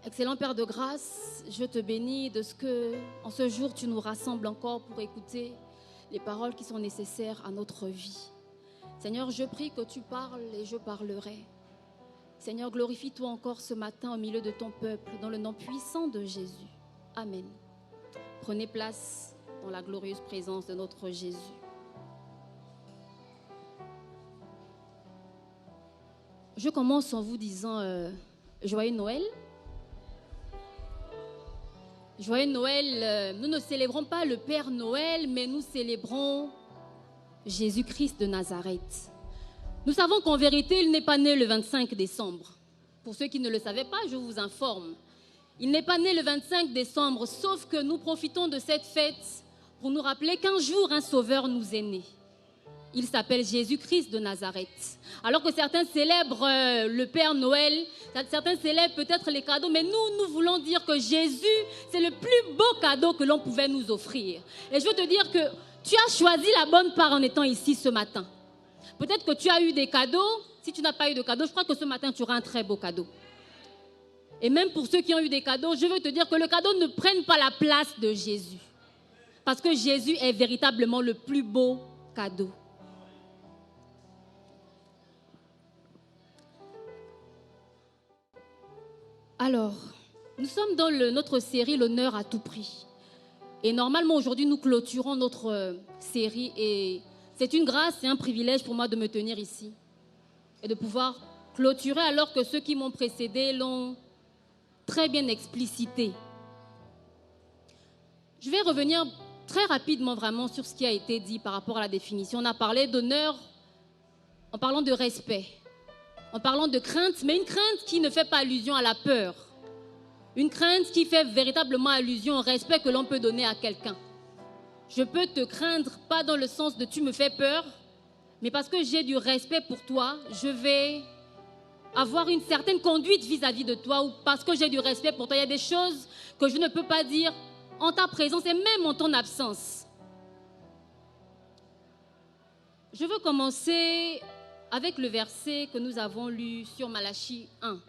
Excellent Père de grâce, je te bénis de ce que, en ce jour, tu nous rassembles encore pour écouter les paroles qui sont nécessaires à notre vie. Seigneur, je prie que tu parles et je parlerai. Seigneur, glorifie-toi encore ce matin au milieu de ton peuple, dans le nom puissant de Jésus. Amen. Prenez place dans la glorieuse présence de notre Jésus. Je commence en vous disant Joyeux Noël. Joyeux Noël, nous ne célébrons pas le Père Noël, mais nous célébrons Jésus-Christ de Nazareth. Nous savons qu'en vérité, il n'est pas né le 25 décembre. Pour ceux qui ne le savaient pas, je vous informe. Il n'est pas né le 25 décembre, sauf que nous profitons de cette fête pour nous rappeler qu'un jour, un sauveur nous est né. Il s'appelle Jésus-Christ de Nazareth. Alors que certains célèbrent le Père Noël, certains célèbrent peut-être les cadeaux, mais nous voulons dire que Jésus, c'est le plus beau cadeau que l'on pouvait nous offrir. Et je veux te dire que tu as choisi la bonne part en étant ici ce matin. Peut-être que tu as eu des cadeaux. Si tu n'as pas eu de cadeaux, je crois que ce matin, tu auras un très beau cadeau. Et même pour ceux qui ont eu des cadeaux, je veux te dire que le cadeau ne prenne pas la place de Jésus. Parce que Jésus est véritablement le plus beau cadeau. Alors, nous sommes dans notre série « L'honneur à tout prix ». Et normalement, aujourd'hui, nous clôturons notre série. Et c'est une grâce et un privilège pour moi de me tenir ici. Et de pouvoir clôturer alors que ceux qui m'ont précédé l'ont très bien explicité. Je vais revenir très rapidement vraiment sur ce qui a été dit par rapport à la définition. On a parlé d'honneur en parlant de respect. En parlant de crainte, mais une crainte qui ne fait pas allusion à la peur. Une crainte qui fait véritablement allusion au respect que l'on peut donner à quelqu'un. Je peux te craindre, pas dans le sens de tu me fais peur, mais parce que j'ai du respect pour toi, je vais avoir une certaine conduite vis-à-vis de toi, ou parce que j'ai du respect pour toi. Il y a des choses que je ne peux pas dire en ta présence et même en ton absence. Je veux commencer avec le verset que nous avons lu sur Malachie 1.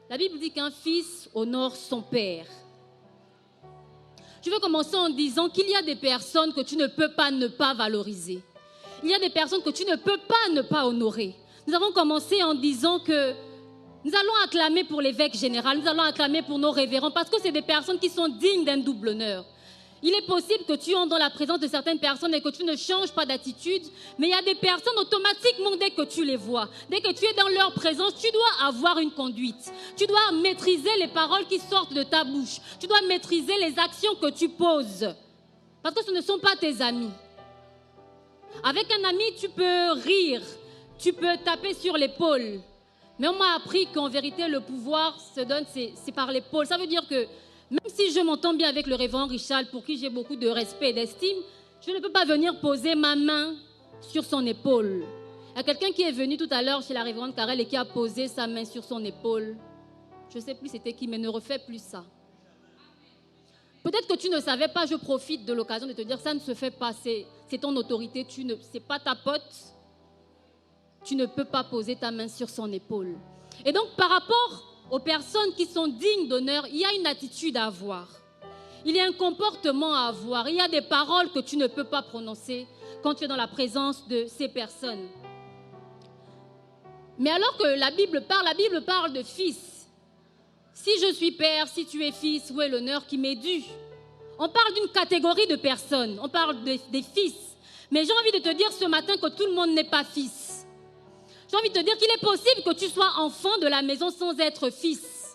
La Bible dit qu'un fils honore son père. Je veux commencer en disant qu'il y a des personnes que tu ne peux pas ne pas valoriser. Il y a des personnes que tu ne peux pas ne pas honorer. Nous avons commencé en disant que nous allons acclamer pour l'évêque général, nous allons acclamer pour nos révérends, parce que c'est des personnes qui sont dignes d'un double honneur. Il est possible que tu entres dans la présence de certaines personnes et que tu ne changes pas d'attitude, mais il y a des personnes automatiquement, dès que tu les vois, dès que tu es dans leur présence, tu dois avoir une conduite. Tu dois maîtriser les paroles qui sortent de ta bouche. Tu dois maîtriser les actions que tu poses, parce que ce ne sont pas tes amis. Avec un ami, tu peux rire, tu peux taper sur l'épaule, mais on m'a appris qu'en vérité, le pouvoir se donne, c'est par l'épaule. Ça veut dire que même si je m'entends bien avec le révérend Richard, pour qui j'ai beaucoup de respect et d'estime, je ne peux pas venir poser ma main sur son épaule. Il y a quelqu'un qui est venu tout à l'heure chez la révérende Carrel et qui a posé sa main sur son épaule. Je ne sais plus c'était qui, mais ne refais plus ça. Peut-être que tu ne savais pas, je profite de l'occasion de te dire, ça ne se fait pas, c'est ton autorité, ce n'est pas ta pote. Tu ne peux pas poser ta main sur son épaule. Et donc, par rapport aux personnes qui sont dignes d'honneur, il y a une attitude à avoir. Il y a un comportement à avoir. Il y a des paroles que tu ne peux pas prononcer quand tu es dans la présence de ces personnes. Mais alors que la Bible parle de fils. Si je suis père, si tu es fils, où est l'honneur qui m'est dû? On parle d'une catégorie de personnes. On parle des fils. Mais j'ai envie de te dire ce matin que tout le monde n'est pas fils. J'ai envie de te dire qu'il est possible que tu sois enfant de la maison sans être fils.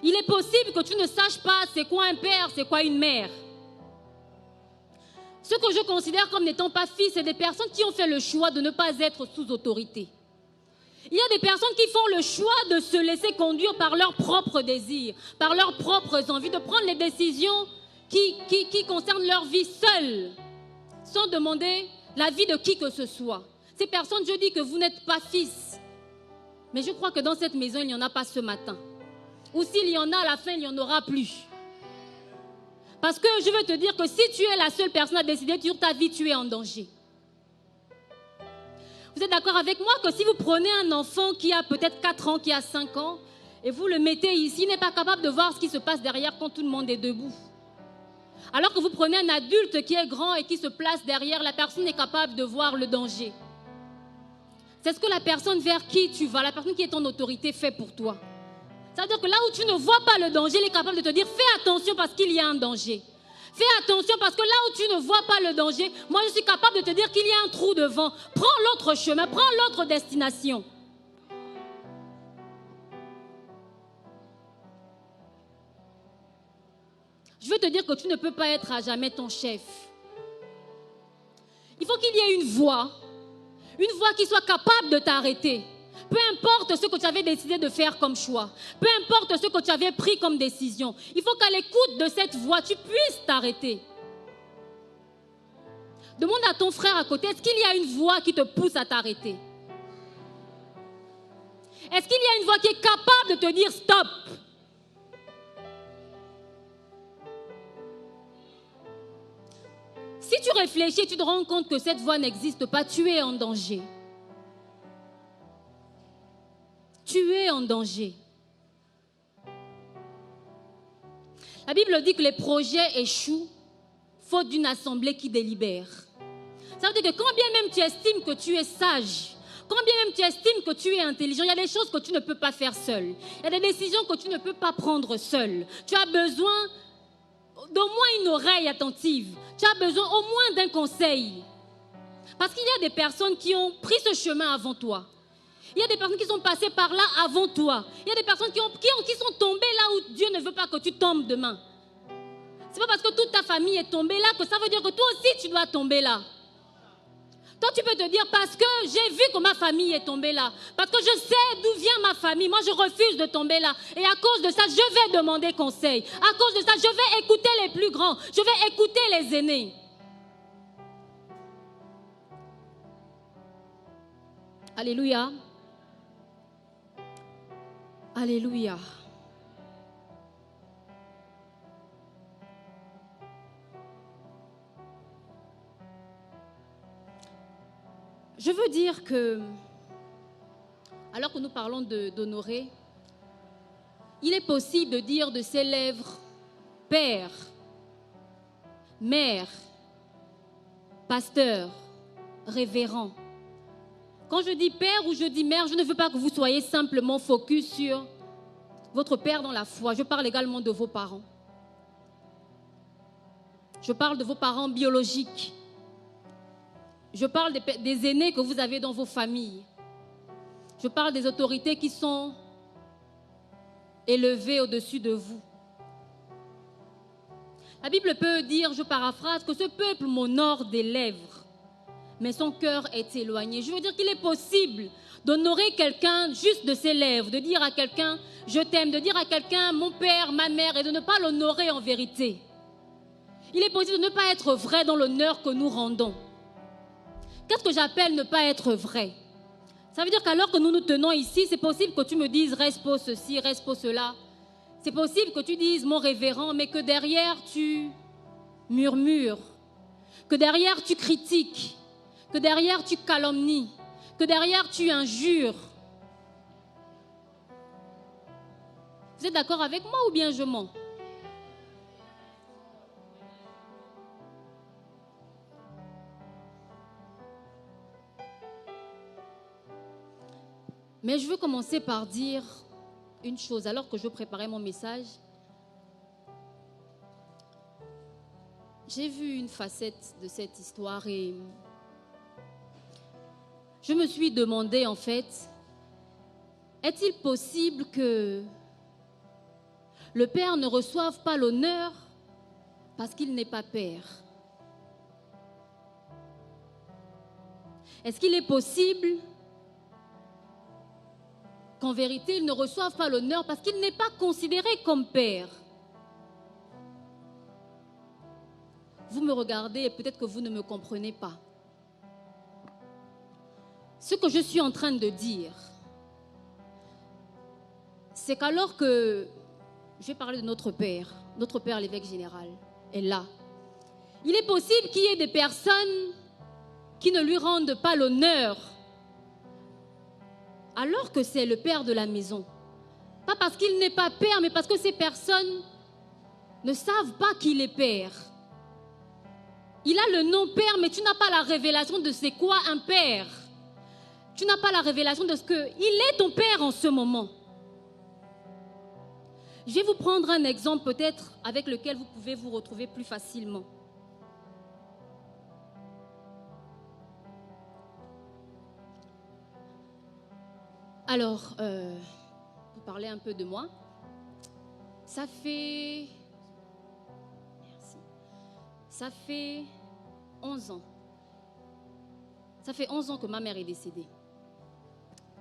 Il est possible que tu ne saches pas c'est quoi un père, c'est quoi une mère. Ce que je considère comme n'étant pas fils, c'est des personnes qui ont fait le choix de ne pas être sous autorité. Il y a des personnes qui font le choix de se laisser conduire par leurs propres désirs, par leurs propres envies, de prendre les décisions qui concernent leur vie seules, sans demander l'avis de qui que ce soit. Ces personnes, je dis que vous n'êtes pas fils. Mais je crois que dans cette maison, il n'y en a pas ce matin. Ou s'il y en a, à la fin, il n'y en aura plus. Parce que je veux te dire que si tu es la seule personne à décider sur ta vie, tu es en danger. Vous êtes d'accord avec moi que si vous prenez un enfant qui a peut-être 4 ans, qui a 5 ans, et vous le mettez ici, il n'est pas capable de voir ce qui se passe derrière quand tout le monde est debout. Alors que vous prenez un adulte qui est grand et qui se place derrière, la personne est capable de voir le danger. C'est ce que la personne vers qui tu vas, la personne qui est en autorité fait pour toi. Ça veut dire que là où tu ne vois pas le danger, il est capable de te dire fais attention parce qu'il y a un danger. Fais attention parce que là où tu ne vois pas le danger, moi je suis capable de te dire qu'il y a un trou devant. Prends l'autre chemin, prends l'autre destination. Je veux te dire que tu ne peux pas être à jamais ton chef. Il faut qu'il y ait une voix qui soit capable de t'arrêter. Peu importe ce que tu avais décidé de faire comme choix, peu importe ce que tu avais pris comme décision, il faut qu'à l'écoute de cette voix, tu puisses t'arrêter. Demande à ton frère à côté, est-ce qu'il y a une voix qui te pousse à t'arrêter? Est-ce qu'il y a une voix qui est capable de te dire stop? Si tu réfléchis, tu te rends compte que cette voix n'existe pas, tu es en danger. Tu es en danger. La Bible dit que les projets échouent faute d'une assemblée qui délibère. Ça veut dire que quand bien même tu estimes que tu es sage, quand bien même tu estimes que tu es intelligent, il y a des choses que tu ne peux pas faire seul. Il y a des décisions que tu ne peux pas prendre seul. Tu as besoin d'au moins une oreille attentive. Tu as besoin au moins d'un conseil. Parce qu'il y a des personnes qui ont pris ce chemin avant toi. Il y a des personnes qui sont passées par là avant toi. Il y a des personnes qui sont tombées là où Dieu ne veut pas que tu tombes demain. Ce n'est pas parce que toute ta famille est tombée là que ça veut dire que toi aussi tu dois tomber là. Toi tu peux te dire parce que j'ai vu que ma famille est tombée là. Parce que je sais d'où vient ma famille. Moi je refuse de tomber là. Et à cause de ça je vais demander conseil. À cause de ça je vais écouter les plus grands. Je vais écouter les aînés. Alléluia. Alléluia. Je veux dire que, alors que nous parlons d'honorer, il est possible de dire de ses lèvres père, mère, pasteur, révérend. Quand je dis père ou je dis mère, je ne veux pas que vous soyez simplement focus sur votre père dans la foi. Je parle également de vos parents. Je parle de vos parents biologiques. Je parle des aînés que vous avez dans vos familles. Je parle des autorités qui sont élevées au-dessus de vous. La Bible peut dire, je paraphrase, que ce peuple m'honore des lèvres, mais son cœur est éloigné. Je veux dire qu'il est possible d'honorer quelqu'un juste de ses lèvres, de dire à quelqu'un « je t'aime », de dire à quelqu'un « mon père, ma mère » et de ne pas l'honorer en vérité. Il est possible de ne pas être vrai dans l'honneur que nous rendons. Qu'est-ce que j'appelle ne pas être vrai? Ça veut dire qu'alors que nous nous tenons ici, c'est possible que tu me dises « reste pour ceci, reste pour cela ». C'est possible que tu dises « mon révérend », mais que derrière tu murmures, que derrière tu critiques, que derrière tu calomnies, que derrière tu injures. Vous êtes d'accord avec moi ou bien je mens? Mais je veux commencer par dire une chose. Alors que je préparais mon message, j'ai vu une facette de cette histoire et je me suis demandé en fait, est-il possible que le père ne reçoive pas l'honneur parce qu'il n'est pas père? Est-ce qu'il est possible qu'en vérité, il ne reçoive pas l'honneur parce qu'il n'est pas considéré comme père? Vous me regardez et peut-être que vous ne me comprenez pas. Ce que je suis en train de dire, c'est qu'alors que, je vais parler de notre père l'évêque général est là, il est possible qu'il y ait des personnes qui ne lui rendent pas l'honneur alors que c'est le père de la maison. Pas parce qu'il n'est pas père, mais parce que ces personnes ne savent pas qu'il est père. Il a le nom père, mais tu n'as pas la révélation de c'est quoi un père. Tu n'as pas la révélation de ce qu'il est ton père en ce moment. Je vais vous prendre un exemple peut-être avec lequel vous pouvez vous retrouver plus facilement. Alors, pour parler un peu de moi, ça fait 11 ans. Ça fait 11 ans que ma mère est décédée.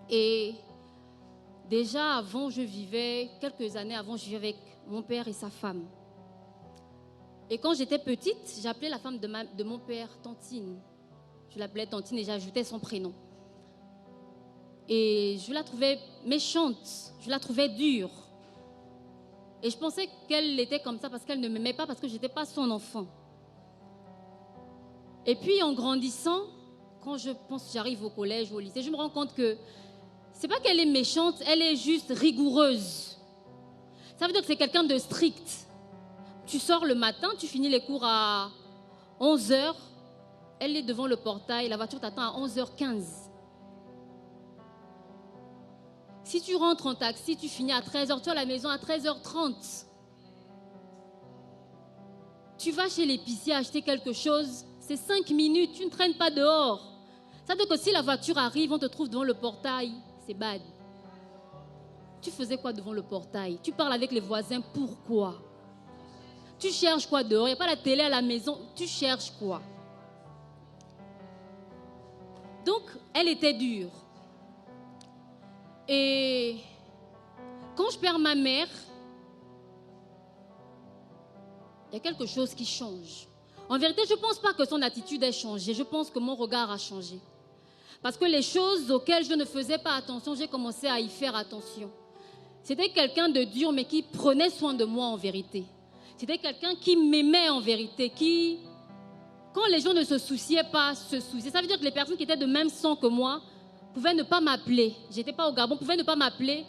Et déjà avant, quelques années avant, je vivais avec mon père et sa femme. Et quand j'étais petite, j'appelais la femme de mon père Tantine. Je l'appelais Tantine et j'ajoutais son prénom. Et je la trouvais méchante, je la trouvais dure. Et je pensais qu'elle était comme ça parce qu'elle ne m'aimait pas, parce que je n'étais pas son enfant. Et puis en grandissant, quand je pense que j'arrive au collège ou au lycée, je me rends compte que c'est pas qu'elle est méchante, elle est juste rigoureuse. Ça veut dire que c'est quelqu'un de strict. Tu sors le matin, tu finis les cours à 11h, elle est devant le portail, la voiture t'attend à 11h15. Si tu rentres en taxi, tu finis à 13h, tu es à la maison à 13h30. Tu vas chez l'épicier acheter quelque chose, c'est 5 minutes, tu ne traînes pas dehors. Ça veut dire que si la voiture arrive, on te trouve devant le portail, c'est bad. Tu faisais quoi devant le portail? Tu parles avec les voisins, pourquoi? Tu cherches quoi dehors? Il n'y a pas la télé à la maison, tu cherches quoi? Donc, elle était dure. Et quand je perds ma mère, il y a quelque chose qui change. En vérité, je ne pense pas que son attitude ait changé. Je pense que mon regard a changé. Parce que les choses auxquelles je ne faisais pas attention, j'ai commencé à y faire attention. C'était quelqu'un de dur, mais qui prenait soin de moi en vérité. C'était quelqu'un qui m'aimait en vérité, qui, quand les gens ne se souciaient pas, se souciaient. Ça veut dire que les personnes qui étaient de même sang que moi pouvaient ne pas m'appeler. Je n'étais pas au Gabon, pouvaient ne pas m'appeler,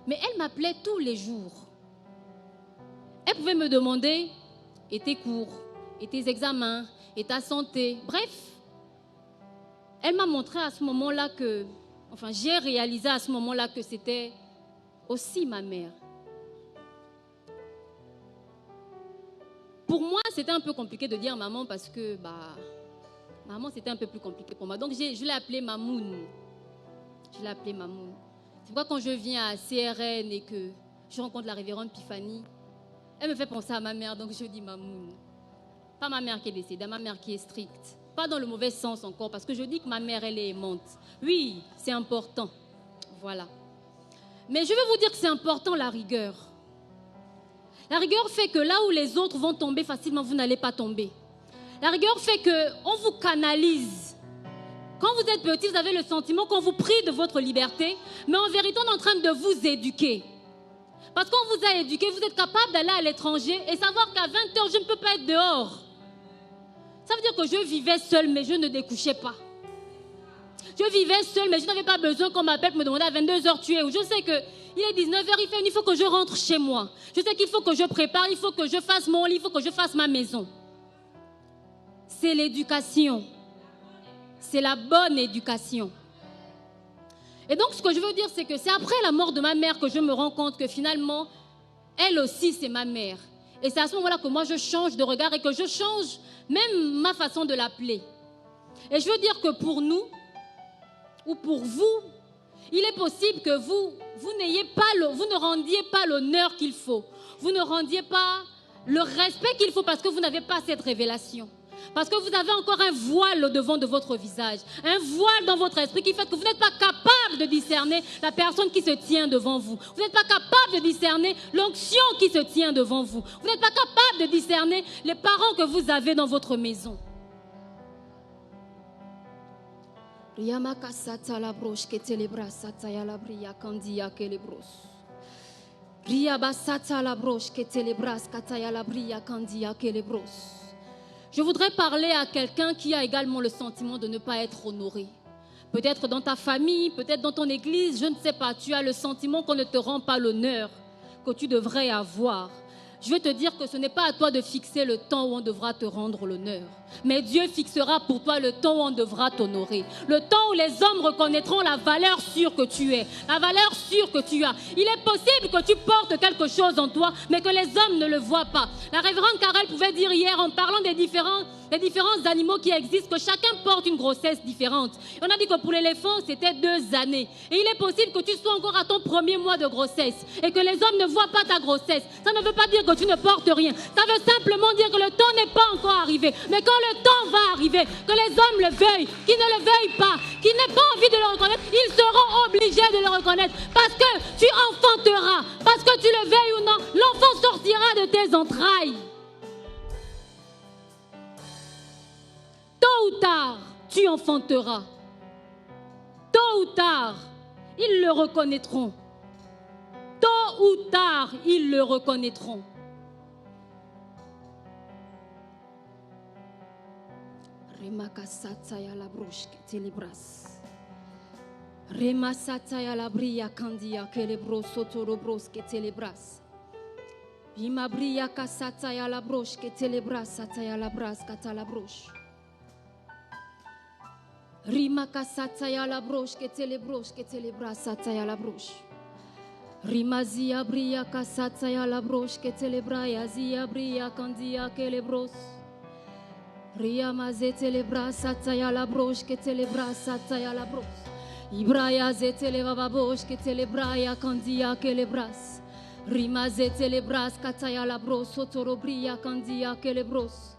mais elle m'appelait tous les jours. Elle pouvait me demander, et tes cours, et tes examens, et ta santé, bref. Elle m'a montré à ce moment-là que, j'ai réalisé à ce moment-là que c'était aussi ma mère. Pour moi, c'était un peu compliqué de dire maman parce que, maman, c'était un peu plus compliqué pour moi. Donc, je l'ai appelée Mamoun. Je l'ai appelée Mamoun. C'est pourquoi quand je viens à CRN et que je rencontre la révérende Pifani, elle me fait penser à ma mère, donc je dis Mamoun. Pas ma mère qui est décédée, ma mère qui est stricte. Pas dans le mauvais sens encore, parce que je dis que ma mère, elle est aimante. Oui, c'est important. Voilà. Mais je vais vous dire que c'est important, la rigueur. La rigueur fait que là où les autres vont tomber facilement, vous n'allez pas tomber. La rigueur fait qu'on vous canalise. Quand vous êtes petit, vous avez le sentiment qu'on vous prive de votre liberté, mais en vérité, on est en train de vous éduquer. Parce qu'on vous a éduqué, vous êtes capable d'aller à l'étranger et savoir qu'à 20h, je ne peux pas être dehors. Ça veut dire que je vivais seule, mais je ne découchais pas. Je vivais seule, mais je n'avais pas besoin qu'on m'appelle pour me demander à 22h tu es où. Je sais qu'il est 19h, il faut que je rentre chez moi. Je sais qu'il faut que je prépare, il faut que je fasse mon lit, il faut que je fasse ma maison. C'est l'éducation. C'est la bonne éducation. Et donc, ce que je veux dire, c'est que c'est après la mort de ma mère que je me rends compte que finalement, elle aussi, c'est ma mère. Et c'est à ce moment-là que moi, je change de regard et que je change même ma façon de l'appeler. Et je veux dire que pour nous, ou pour vous, il est possible que vous ne rendiez pas l'honneur qu'il faut. Vous ne rendiez pas le respect qu'il faut parce que vous n'avez pas cette révélation. Parce que vous avez encore un voile au devant de votre visage, un voile dans votre esprit qui fait que vous n'êtes pas capable de discerner la personne qui se tient devant vous. Vous n'êtes pas capable de discerner l'onction qui se tient devant vous. Vous n'êtes pas capable de discerner les parents que vous avez dans votre maison. Je voudrais parler à quelqu'un qui a également le sentiment de ne pas être honoré. peut-être dans ta famille, peut-être dans ton église, je ne sais pas, tu as le sentiment qu'on ne te rend pas l'honneur que tu devrais avoir. Je veux te dire que ce n'est pas à toi de fixer le temps où on devra te rendre l'honneur. Mais Dieu fixera pour toi le temps où on devra t'honorer. Le temps où les hommes reconnaîtront la valeur sûre que tu es, la valeur sûre que tu as. Il est possible que tu portes quelque chose en toi, mais que les hommes ne le voient pas. La révérende Carole pouvait dire hier, en parlant des différents animaux qui existent, que chacun porte une grossesse différente. On a dit que pour l'éléphant, c'était 2 années. Et il est possible que tu sois encore à ton premier mois de grossesse et que les hommes ne voient pas ta grossesse. Ça ne veut pas dire que tu ne portes rien. Ça veut simplement dire que le temps n'est pas encore arrivé. Mais quand le temps va arriver, que les hommes le veuillent, qu'ils ne le veuillent pas, qu'ils n'aient pas envie de le reconnaître, ils seront obligés de le reconnaître. Parce que tu enfanteras. Parce que tu le veuilles ou non, l'enfant sortira de tes entrailles. Tôt ou tard, tu enfanteras. Tôt ou tard, ils le reconnaîtront. Tôt ou tard, ils le reconnaîtront. Remakasataya la broche que telebras. Remasataya la bria candia que le brosotorobros que telebras. Bimabria kasataya la broche que telebras sataya la bras katala broche. Rimaka sataya la broche que telebras sataya la broche. Rimazia bria kasataya la broche que telebraya zia bria candia que le bros. Riamaze telebras sataya la broche que telebras sataya la broche. Ibraya ze telebaba broche que telebraya candia que le bras. Rimaze telebras kataya la broche sotorobria candia que le bros.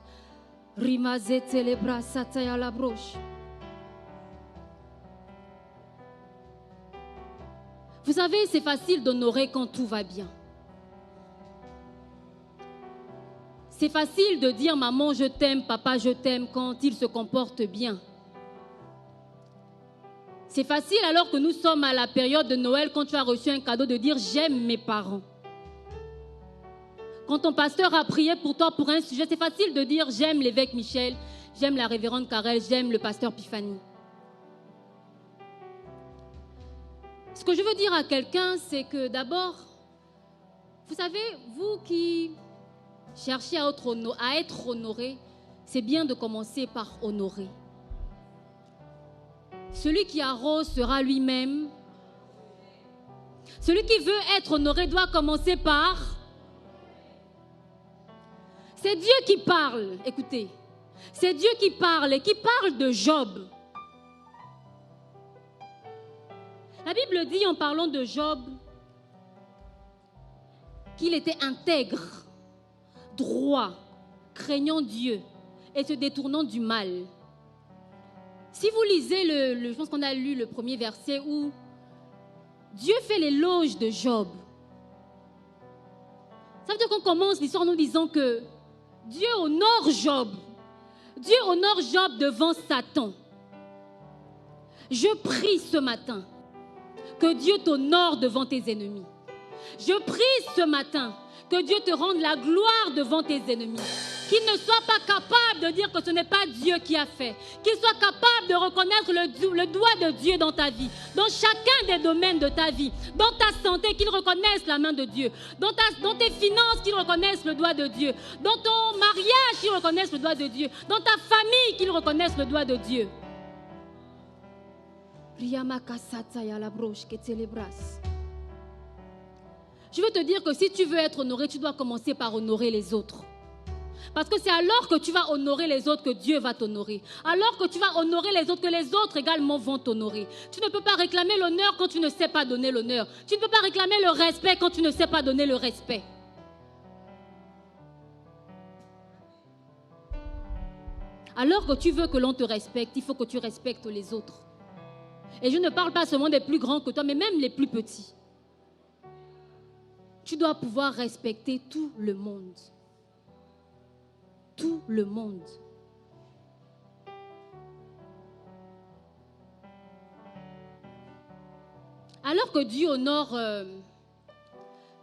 Rimaze telebras sataya la broche. Vous savez, c'est facile d'honorer quand tout va bien. C'est facile de dire maman je t'aime, papa je t'aime quand ils se comportent bien. C'est facile alors que nous sommes à la période de Noël, quand tu as reçu un cadeau, de dire j'aime mes parents. Quand ton pasteur a prié pour toi pour un sujet, c'est facile de dire j'aime l'évêque Michel, j'aime la révérende Carole, j'aime le pasteur Pifani. Ce que je veux dire à quelqu'un, c'est que d'abord, vous savez, vous qui cherchez à être honoré, c'est bien de commencer par honorer. Celui qui arrose sera lui-même. Celui qui veut être honoré doit commencer par... C'est Dieu qui parle, écoutez. C'est Dieu qui parle et qui parle de Job. La Bible dit en parlant de Job qu'il était intègre, droit, craignant Dieu et se détournant du mal. Si vous lisez, je pense qu'on a lu le premier verset où Dieu fait l'éloge de Job. Ça veut dire qu'on commence l'histoire en nous disant que Dieu honore Job. Dieu honore Job devant Satan. Je prie ce matin que Dieu t'honore devant tes ennemis. Je prie ce matin que Dieu te rende la gloire devant tes ennemis. Qu'il ne soit pas capable de dire que ce n'est pas Dieu qui a fait. Qu'il soit capable de reconnaître le doigt de Dieu dans ta vie, dans chacun des domaines de ta vie. Dans ta santé, qu'il reconnaisse la main de Dieu. Dans tes finances, qu'il reconnaisse le doigt de Dieu. Dans ton mariage, qu'il reconnaisse le doigt de Dieu. Dans ta famille, qu'il reconnaisse le doigt de Dieu. Je veux te dire que si tu veux être honoré, tu dois commencer par honorer les autres. Parce que c'est alors que tu vas honorer les autres que Dieu va t'honorer. Alors que tu vas honorer les autres, que les autres également vont t'honorer. Tu ne peux pas réclamer l'honneur quand tu ne sais pas donner l'honneur. Tu ne peux pas réclamer le respect quand tu ne sais pas donner le respect. Alors que tu veux que l'on te respecte, il faut que tu respectes les autres. Et je ne parle pas seulement des plus grands que toi, mais même les plus petits. Tu dois pouvoir respecter tout le monde. Tout le monde. Alors que Dieu honore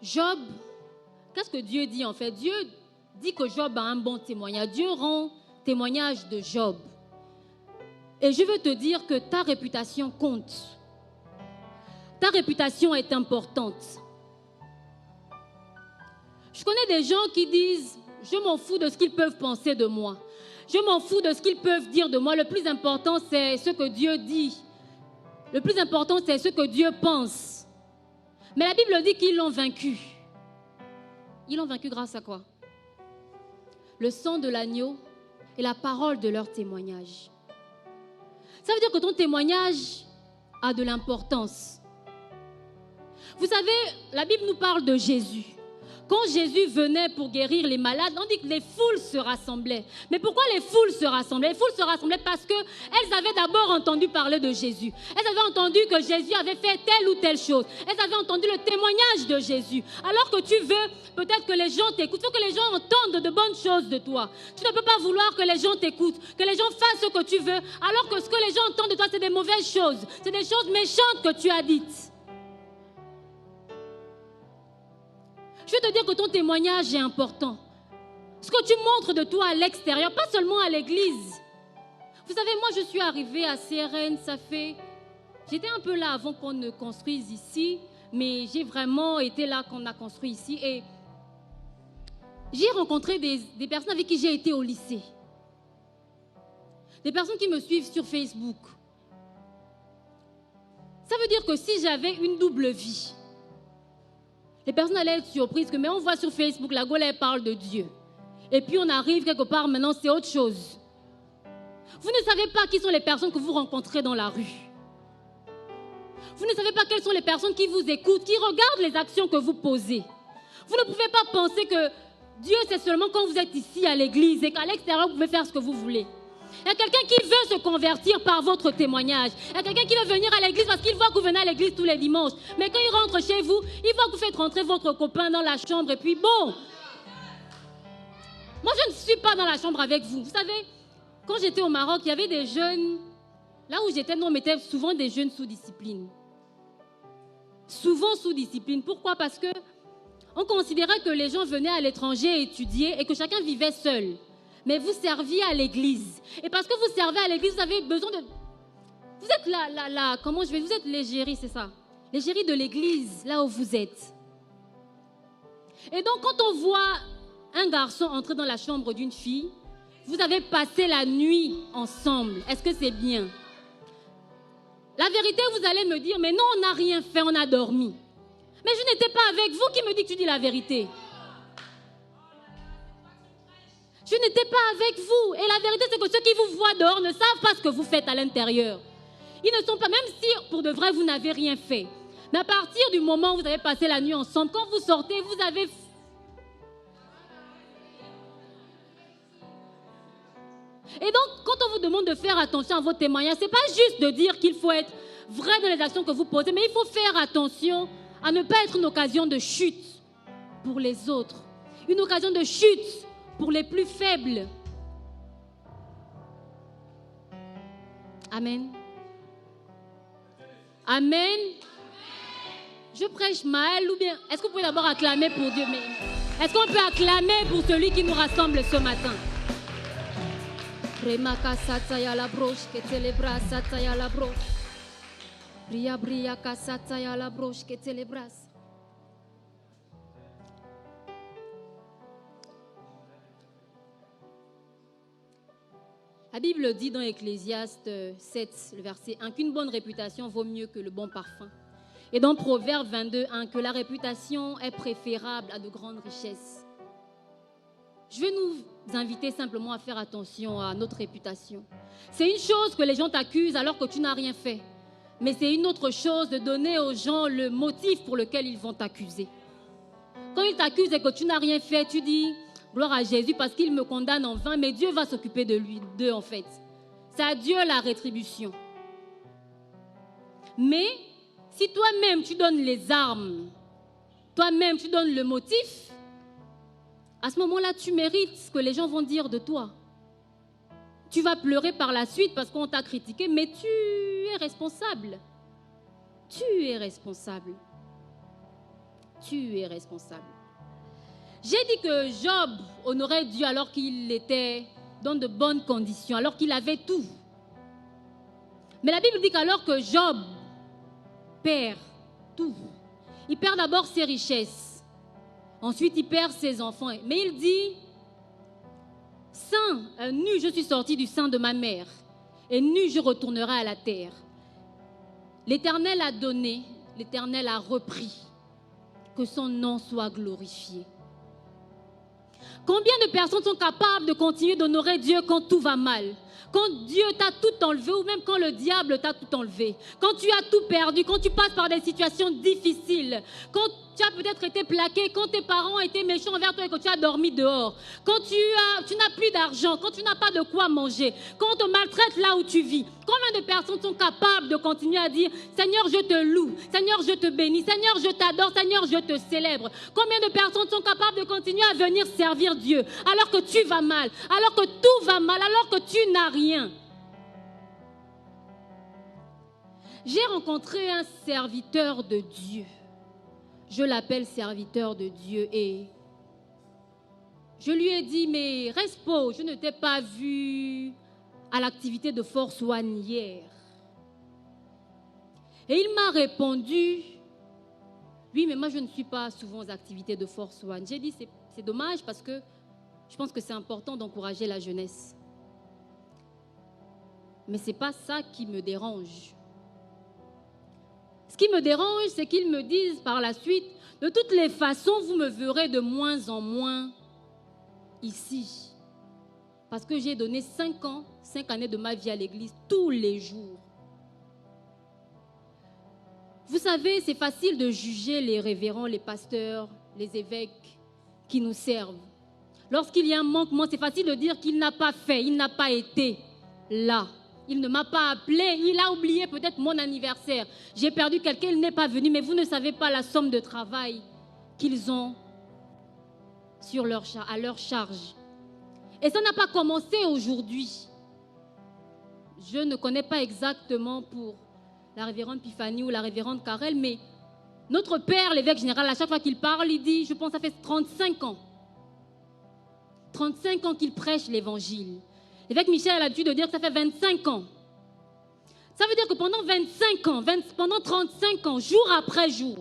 Job, qu'est-ce que Dieu dit en fait? Dieu dit que Job a un bon témoignage. Dieu rend témoignage de Job. Et je veux te dire que ta réputation compte. Ta réputation est importante. Je connais des gens qui disent, je m'en fous de ce qu'ils peuvent penser de moi. Je m'en fous de ce qu'ils peuvent dire de moi. Le plus important, c'est ce que Dieu dit. Le plus important, c'est ce que Dieu pense. Mais la Bible dit qu'ils l'ont vaincu. Ils l'ont vaincu grâce à quoi? Le sang de l'agneau et la parole de leur témoignage. Ça veut dire que ton témoignage a de l'importance. Vous savez, la Bible nous parle de Jésus. Quand Jésus venait pour guérir les malades, on dit que les foules se rassemblaient. Mais pourquoi les foules se rassemblaient? Les foules se rassemblaient parce qu'elles avaient d'abord entendu parler de Jésus. Elles avaient entendu que Jésus avait fait telle ou telle chose. Elles avaient entendu le témoignage de Jésus. Alors que tu veux peut-être que les gens t'écoutent. Il faut que les gens entendent de bonnes choses de toi. Tu ne peux pas vouloir que les gens t'écoutent, que les gens fassent ce que tu veux, alors que ce que les gens entendent de toi, c'est des mauvaises choses. C'est des choses méchantes que tu as dites. Je veux te dire que ton témoignage est important. Ce que tu montres de toi à l'extérieur, pas seulement à l'église. Vous savez, moi je suis arrivée à CRN, j'étais un peu là avant qu'on ne construise ici, mais j'ai vraiment été là quand on a construit ici. Et j'ai rencontré des personnes avec qui j'ai été au lycée. Des personnes qui me suivent sur Facebook. Ça veut dire que si j'avais une double vie, les personnes allaient être surprises que, mais on voit sur Facebook, la Gaule, elle parle de Dieu. Et puis on arrive quelque part, maintenant c'est autre chose. Vous ne savez pas qui sont les personnes que vous rencontrez dans la rue. Vous ne savez pas quelles sont les personnes qui vous écoutent, qui regardent les actions que vous posez. Vous ne pouvez pas penser que Dieu, c'est seulement quand vous êtes ici à l'église et qu'à l'extérieur, vous pouvez faire ce que vous voulez. Il y a quelqu'un qui veut se convertir par votre témoignage. Il y a quelqu'un qui veut venir à l'église parce qu'il voit que vous venez à l'église tous les dimanches. Mais quand il rentre chez vous, il voit que vous faites rentrer votre copain dans la chambre et puis bon. Moi, je ne suis pas dans la chambre avec vous. Vous savez, quand j'étais au Maroc, il y avait des jeunes. Là où j'étais, on mettait souvent des jeunes sous discipline. Souvent sous discipline. Pourquoi? Parce que on considérait que les gens venaient à l'étranger étudier et que chacun vivait seul. Mais vous serviez à l'église. Et parce que vous servez à l'église, vous avez besoin de... Vous êtes comment je vais... Vous êtes l'égérie, c'est ça? L'égérie de l'église, là où vous êtes. Et donc, quand on voit un garçon entrer dans la chambre d'une fille, vous avez passé la nuit ensemble. Est-ce que c'est bien? La vérité, vous allez me dire, mais non, on n'a rien fait, on a dormi. Mais je n'étais pas avec vous qui me dit que tu dis la vérité. Je n'étais pas avec vous. Et la vérité, c'est que ceux qui vous voient dehors ne savent pas ce que vous faites à l'intérieur. Ils ne sont pas, même si pour de vrai, vous n'avez rien fait. Mais à partir du moment où vous avez passé la nuit ensemble, quand vous sortez, vous avez... Et donc, quand on vous demande de faire attention à vos témoignages, ce n'est pas juste de dire qu'il faut être vrai dans les actions que vous posez, mais il faut faire attention à ne pas être une occasion de chute pour les autres. Une occasion de chute pour les plus faibles. Amen. Amen. Je prêche mal ou bien... Est-ce que vous pouvez d'abord acclamer pour Dieu? Est-ce qu'on peut acclamer pour celui qui nous rassemble ce matin? Remaka sataya la broche que célébra sataya la broche. Bria bria ka sataya la broche que célébra. La Bible dit dans Ecclésiaste 7, le verset 1, qu'une bonne réputation vaut mieux que le bon parfum. Et dans Proverbe 22, 1, que la réputation est préférable à de grandes richesses. Je vais nous inviter simplement à faire attention à notre réputation. C'est une chose que les gens t'accusent alors que tu n'as rien fait. Mais c'est une autre chose de donner aux gens le motif pour lequel ils vont t'accuser. Quand ils t'accusent et que tu n'as rien fait, tu dis... Gloire à Jésus parce qu'il me condamne en vain, mais Dieu va s'occuper d'eux en fait. C'est à Dieu la rétribution. Mais si toi-même tu donnes les armes, toi-même tu donnes le motif, à ce moment-là tu mérites ce que les gens vont dire de toi. Tu vas pleurer par la suite parce qu'on t'a critiqué, mais tu es responsable. Tu es responsable. Tu es responsable. J'ai dit que Job honorait Dieu alors qu'il était dans de bonnes conditions, alors qu'il avait tout. Mais la Bible dit qu'alors que Job perd tout, il perd d'abord ses richesses. Ensuite, il perd ses enfants. Mais il dit, saint, nu, je suis sorti du sein de ma mère, et nu, je retournerai à la terre. L'Éternel a donné, l'Éternel a repris. Que son nom soit glorifié. Combien de personnes sont capables de continuer d'honorer Dieu quand tout va mal? Quand Dieu t'a tout enlevé ou même quand le diable t'a tout enlevé. Quand tu as tout perdu, quand tu passes par des situations difficiles. Quand tu as peut-être été plaqué, quand tes parents étaient méchants envers toi et que tu as dormi dehors. Quand tu n'as plus d'argent, quand tu n'as pas de quoi manger. Quand on te maltraite là où tu vis. Combien de personnes sont capables de continuer à dire « Seigneur, je te loue. Seigneur, je te bénis. Seigneur, je t'adore. Seigneur, je te célèbre. » Combien de personnes sont capables de continuer à venir servir Dieu alors que tu vas mal, alors que tout va mal, alors que tu n'as rien? J'ai rencontré un serviteur de Dieu. Je l'appelle serviteur de Dieu et je lui ai dit, mais Respo, je ne t'ai pas vu à l'activité de Force One hier. Et il m'a répondu, oui, mais moi je ne suis pas souvent aux activités de Force One. J'ai dit, c'est dommage parce que je pense que c'est important d'encourager la jeunesse. Mais ce n'est pas ça qui me dérange. Ce qui me dérange, c'est qu'ils me disent par la suite, de toutes les façons, vous me verrez de moins en moins ici. Parce que j'ai donné 5 années de ma vie à l'église, tous les jours. Vous savez, c'est facile de juger les révérends, les pasteurs, les évêques qui nous servent. Lorsqu'il y a un manquement, c'est facile de dire qu'il n'a pas fait, il n'a pas été là. Il ne m'a pas appelé, il a oublié peut-être mon anniversaire. J'ai perdu quelqu'un, il n'est pas venu, mais vous ne savez pas la somme de travail qu'ils ont à leur charge. Et ça n'a pas commencé aujourd'hui. Je ne connais pas exactement pour la révérende Pifani ou la révérende Karel, mais notre père, l'évêque général, à chaque fois qu'il parle, il dit, je pense que ça fait 35 ans. 35 ans qu'il prêche l'évangile. L'évêque Michel a l'habitude de dire que ça fait 25 ans. Ça veut dire que pendant 25 ans, pendant 35 ans, jour après jour,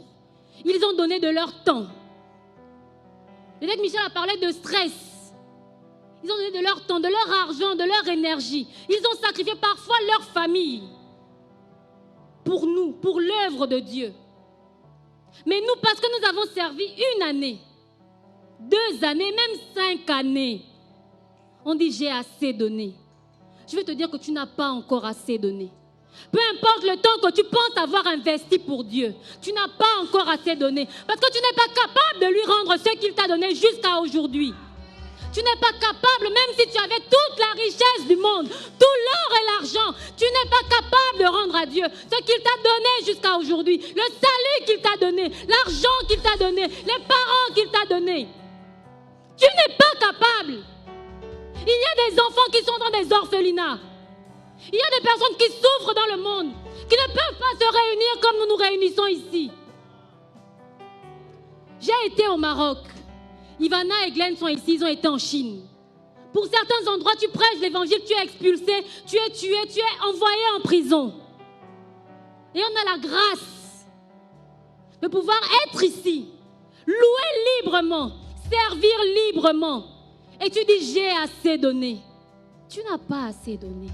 ils ont donné de leur temps. L'évêque Michel a parlé de stress. Ils ont donné de leur temps, de leur argent, de leur énergie. Ils ont sacrifié parfois leur famille pour nous, pour l'œuvre de Dieu. Mais nous, parce que nous avons servi 1 année, 2 années, même 5 années, on dit j'ai assez donné. Je vais te dire que tu n'as pas encore assez donné. Peu importe le temps que tu penses avoir investi pour Dieu, tu n'as pas encore assez donné. Parce que tu n'es pas capable de lui rendre ce qu'il t'a donné jusqu'à aujourd'hui. Tu n'es pas capable, même si tu avais toute la richesse du monde, tout l'or et l'argent, tu n'es pas capable de rendre à Dieu ce qu'il t'a donné jusqu'à aujourd'hui. Le salut qu'il t'a donné, l'argent qu'il t'a donné, les parents qu'il t'a donné. Tu n'es pas capable. Il y a des enfants qui sont dans des orphelinats. Il y a des personnes qui souffrent dans le monde, qui ne peuvent pas se réunir comme nous nous réunissons ici. J'ai été au Maroc. Ivana et Glenn sont ici, ils ont été en Chine. Pour certains endroits, tu prêches l'évangile, tu es expulsé, tu es tué, tu es envoyé en prison. Et on a la grâce de pouvoir être ici, louer librement, servir librement. Et tu dis, j'ai assez donné. Tu n'as pas assez donné.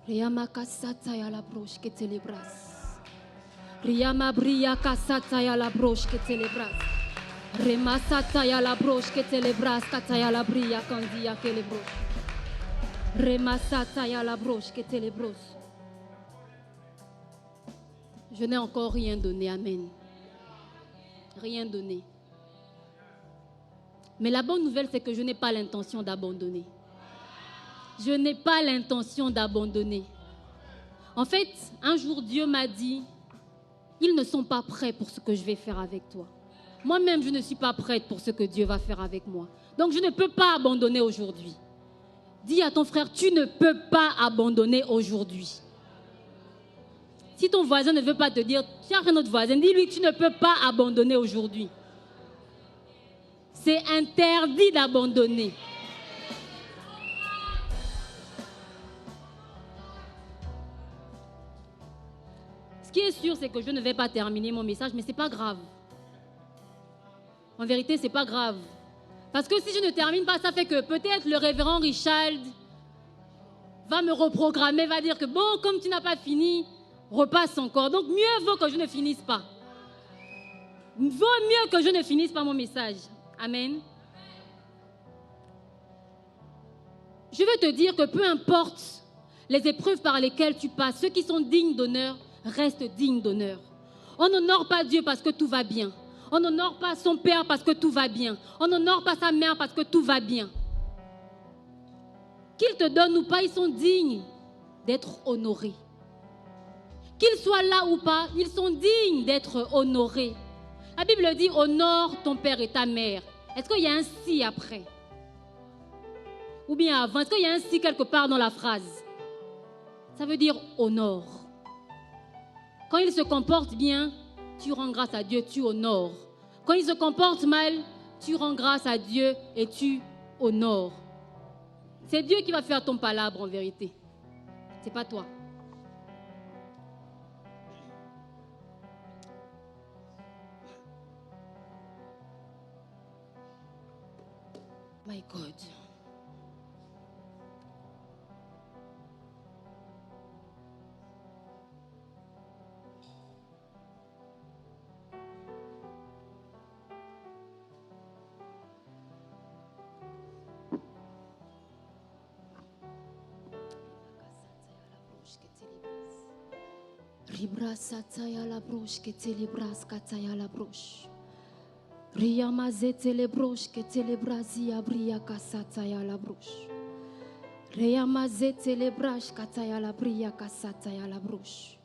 Riyama kasata ya la broche que célébras. Riyama bria kasata ya la broche que célébras. Remasata ya la broche que célébras. Kataya la bria candia que le broche. Remasata ya la broche que célébros. Je n'ai encore rien donné. Amen. Rien donné. Mais la bonne nouvelle, c'est que je n'ai pas l'intention d'abandonner. Je n'ai pas l'intention d'abandonner. En fait, un jour, Dieu m'a dit, ils ne sont pas prêts pour ce que je vais faire avec toi. Moi-même, je ne suis pas prête pour ce que Dieu va faire avec moi. Donc, je ne peux pas abandonner aujourd'hui. Dis à ton frère, tu ne peux pas abandonner aujourd'hui. Si ton voisin ne veut pas te dire, cherche un autre voisin, dis-lui que tu ne peux pas abandonner aujourd'hui. C'est interdit d'abandonner. qui est sûr, c'est que je ne vais pas terminer mon message, mais ce n'est pas grave. En vérité, ce n'est pas grave. Parce que si je ne termine pas, ça fait que peut-être le révérend Richard va me reprogrammer, va dire que bon, comme tu n'as pas fini, repasse encore. Donc mieux vaut que je ne finisse pas. Vaut mieux que je ne finisse pas mon message. Amen. Je veux te dire que peu importe les épreuves par lesquelles tu passes, ceux qui sont dignes d'honneur restent dignes d'honneur. On n'honore pas Dieu parce que tout va bien. On n'honore pas son père parce que tout va bien. On n'honore pas sa mère parce que tout va bien. Qu'ils te donnent ou pas, ils sont dignes d'être honorés. Qu'ils soient là ou pas, ils sont dignes d'être honorés. La Bible dit, honore ton père et ta mère. Est-ce qu'il y a un si après? Ou bien avant? Est-ce qu'il y a un si quelque part dans la phrase? Ça veut dire honore. Quand ils se comportent bien, tu rends grâce à Dieu, tu honores. Quand ils se comportent mal, tu rends grâce à Dieu et tu honores. C'est Dieu qui va faire ton palabre en vérité. Ce n'est pas toi. My God. Ribrasataya la broche que telebras kataya la broche. Riamazete le broche que telebrasi abria kasataya la broche. Riamazete le brache kataya la bria kasataya la broche.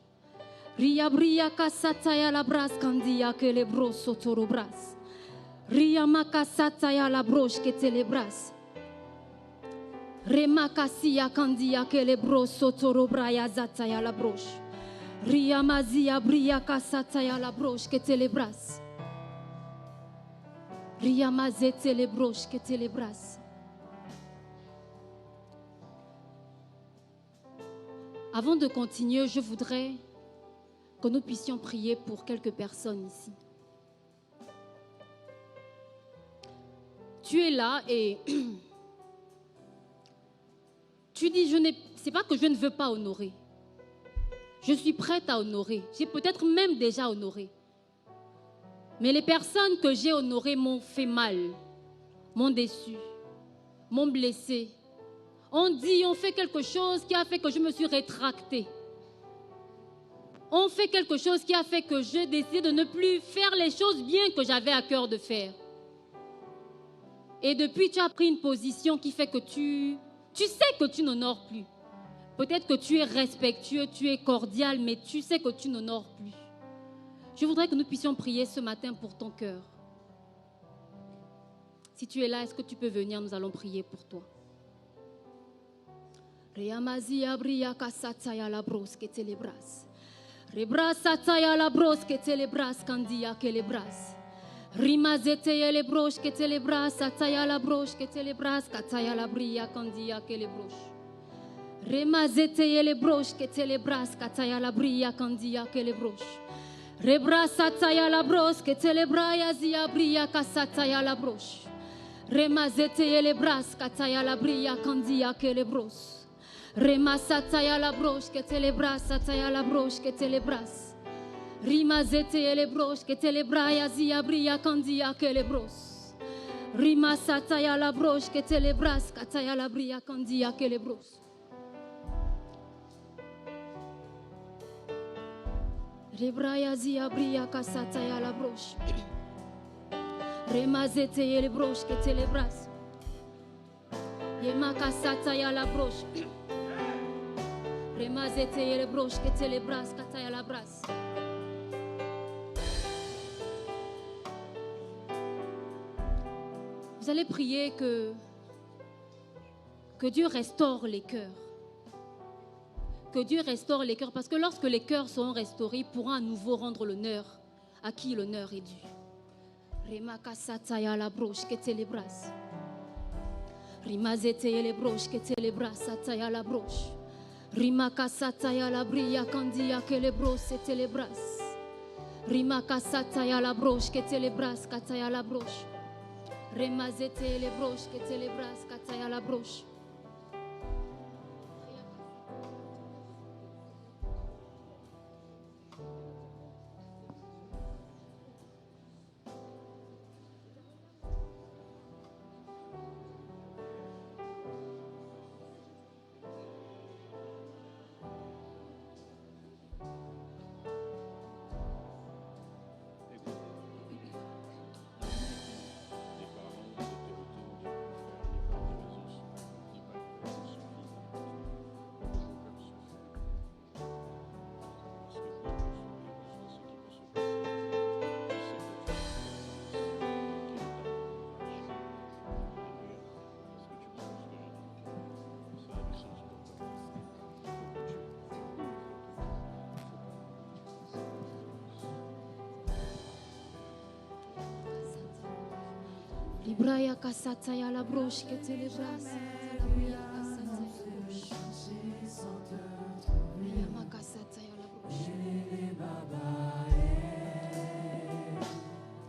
Riabria kasataya la bras kandia que le bros sotorobras. Riamakasataya la broche que telebras. Remakasia kandia que le bros sotorobraya zataya la broche. Riamazia bria kasataya la broche que telebras. Riamazete le broche que telebras. Avant de continuer, je voudrais que nous puissions prier pour quelques personnes ici. Tu es là et tu dis, c'est pas que je ne veux pas honorer. Je suis prête à honorer. J'ai peut-être même déjà honoré. Mais les personnes que j'ai honorées m'ont fait mal, m'ont déçu, m'ont blessé. On fait quelque chose qui a fait que je me suis rétractée. On fait quelque chose qui a fait que j'ai décidé de ne plus faire les choses bien que j'avais à cœur de faire. Et depuis, tu as pris une position qui fait que tu sais que tu n'honores plus. Peut-être que tu es respectueux, tu es cordial, mais tu sais que tu n'honores plus. Je voudrais que nous puissions prier ce matin pour ton cœur. Si tu es là, est-ce que tu peux venir? Nous allons prier pour toi. Reamazia bria kasataya la bros que telebras. Rebrasataya la bros que telebras kandia que lebras. Rimazete le broche que telebras sataya la broche que telebras kataya la bria kandia que lebroche. Remazete le broche que telebras kataya la bria kandia que lebroche. Rebrasataya la broche que telebraya zia bria kasataya la broche. Remazete le bras kataya la bria kandia que lebros. Remasataya la broche que telebras sataya la broche que telebras. Rimazete le broche que telebraya zia bria kandia que lebros. Rimasataya la broche que telebras kataya la bria kandia que lebros. Rebraya zia bria kasataya la broche. Remazete le broche que telebras. Yema kasataya la broche. Remazete le broche que telebras kataya la bras. Vous allez prier que Dieu restaure les cœurs. Que Dieu restaure les cœurs, parce que lorsque les cœurs seront restaurés, il pourra à nouveau rendre l'honneur à qui l'honneur est dû. Remakasataya la broche que telebras. Rimazete le broche que telebras sataya la broche. Rimaka sataya la bria candia que les bros c'était les bras. Rimaka sataya la broche que t'es les bras kataya la broche. Remazete les broches que t'es les bras kataya la broche. Libraya kasata ya la broche que t'es les bras. Yama kasata ya la broche.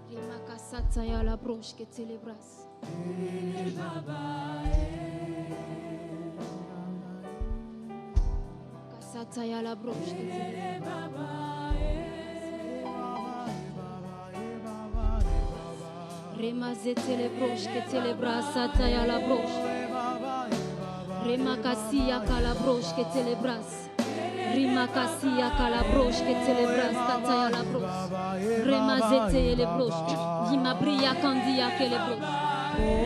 Rima kasata ya la broche que t'es les bras. Kasata ya la broche que t'es les bras. Remazete les broches que t'es les bras, sataya la broche. Remakasiya kala broche que t'es les bras. Rimakasiya kala broche que t'es les bras, sataya la broche. Remazete les broches. Dimabria candia que les broches.